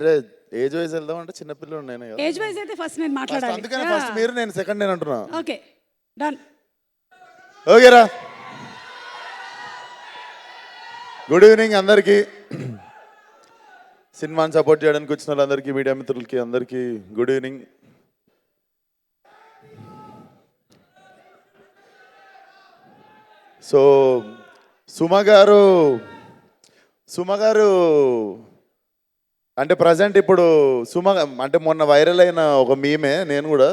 అంటే age wise వెళ్దాం అంటే చిన్నపిల్లలు నేను కదా. ఏజ్ వైజ్ అయితే ఫస్ట్ నేను మాట్లాడాలి. అందుకని ఫస్ట్ మీరు, నేను సెకండ్ నేను అంటున్నా. Okay done. ఓకేరా. గుడ్ ఈవినింగ్ అందరికీ. సినిమాని సపోర్ట్ చేయడానికి వచ్చిన వాళ్ళందరికీ, మీడియా మిత్రులకి అందరికీ గుడ్ ఈవినింగ్. సో సుమ గారు అంటే ప్రజెంట్ ఇప్పుడు అంటే మొన్న వైరల్ అయిన ఒక మీమే, నేను కూడా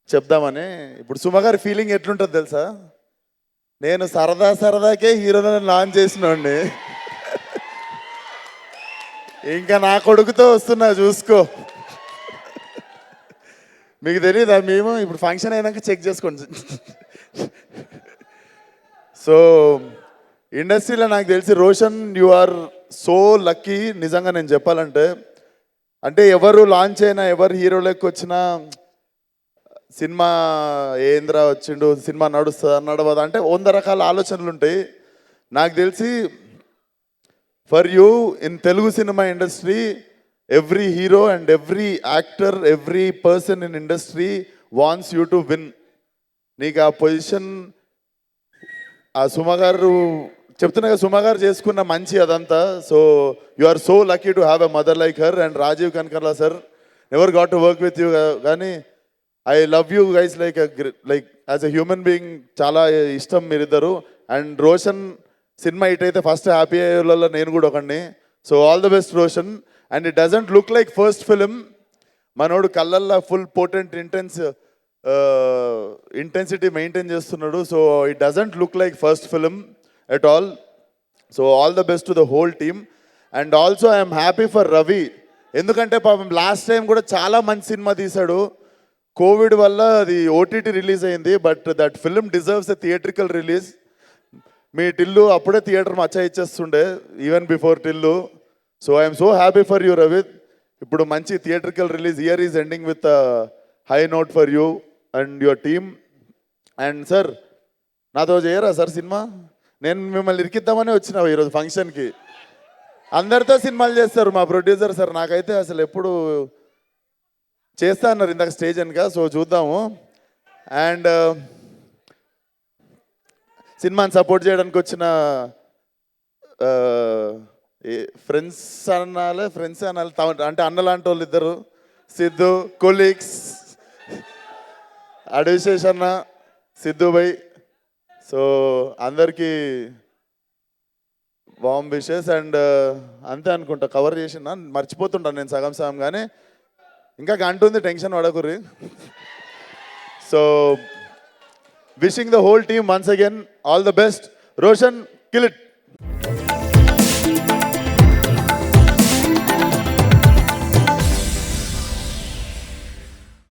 చెప్దామని. ఇప్పుడు సుమ గారి ఫీలింగ్ ఎట్లుంటుంది తెలుసా? నేను సరదాకే హీరోలను లాంచ్ చేసినోడిని, ఇంకా నా కొడుకుతో వస్తున్నా చూసుకో. మీకు తెలియదా? మేము ఇప్పుడు ఫంక్షన్ అయినాక చెక్ చేసుకోండి. సో ఇండస్ట్రీలో నాకు తెలిసి Roshan, you are so lucky. నిజంగా నేను చెప్పాలంటే, అంటే ఎవరు లాంచ్ అయినా, ఎవరు హీరోలోకి వచ్చినా సినిమా ఏంద్రా వచ్చిండు, సినిమా నడుస్తుందా నడవదా అంటే 100 రకాల ఆలోచనలు ఉంటాయి. నాకు తెలిసి for you in Telugu cinema industry, every hero and every actor, every person in industry wants you to win. నీకు ఆ పొజిషన్ ఆ సుమ గారు చెప్తున్నా కదా, సుమ గారు చేసుకున్న మంచి అదంతా. So you are so lucky to have a mother like her. And Rajeev Kanakala sir, never got to work with you, కానీ I love you guys like as a human being. చాలా ఇష్టం మీరిద్దరు. అండ్ రోషన్ సినిమా హిట్ అయితే first happy అయ్యేలో నేను కూడా ఒకడిని. So all the best Roshan. And it doesn't look like first film. మనోడు కళ్ళల్లో ఫుల్ పోటెంట్ ఇంటెన్సిటీ మెయింటైన్ చేస్తున్నాడు. So it doesn't look like first film at all. So all the best to the whole team. And also I'm happy for Ravi. ఎందుకంటే పాపం last time కూడా చాలా మంచి cinema తీశాడు. Covid వల్ల అది ఓటీటీ రిలీజ్ అయింది, but that film deserves a theatrical release. మీ టిల్లు అప్పుడే థియేటర్ మచ్చా ఇచ్చేస్తుండే, even before Tillu. So I'm so happy for you Ravi. ఇప్పుడు మంచి theatrical release. Year is ending with high note for you and your team. And sir, నాతో చేయరా sir cinema? నేను మిమ్మల్ని ఇరికిద్దామని వచ్చినా ఈరోజు ఫంక్షన్కి. అందరితో సినిమాలు చేస్తారు మా ప్రొడ్యూసర్ సార్. నాకైతే అసలు ఎప్పుడు చేస్తా అన్నారు ఇందాక స్టేజ్ వెనుక. సో చూద్దాము. అండ్ సినిమాని సపోర్ట్ చేయడానికి వచ్చిన ఫ్రెండ్స్ అనాలి అంటే అన్నలాంటి వాళ్ళు ఇద్దరు, సిద్ధు కొలీగ్స్, అడివిశేష్ అన్న, సిద్ధు భాయ్. సో అందరికీ వామ్ విషెస్. అండ్ అంతే అనుకుంటా, కవర్ చేసిన మర్చిపోతుంటాను నేను సగం కానీ ఇంకా గంట ఉంది, టెన్షన్ పడకుర్రి. So wishing the whole team once again all the best. Roshan, kill it.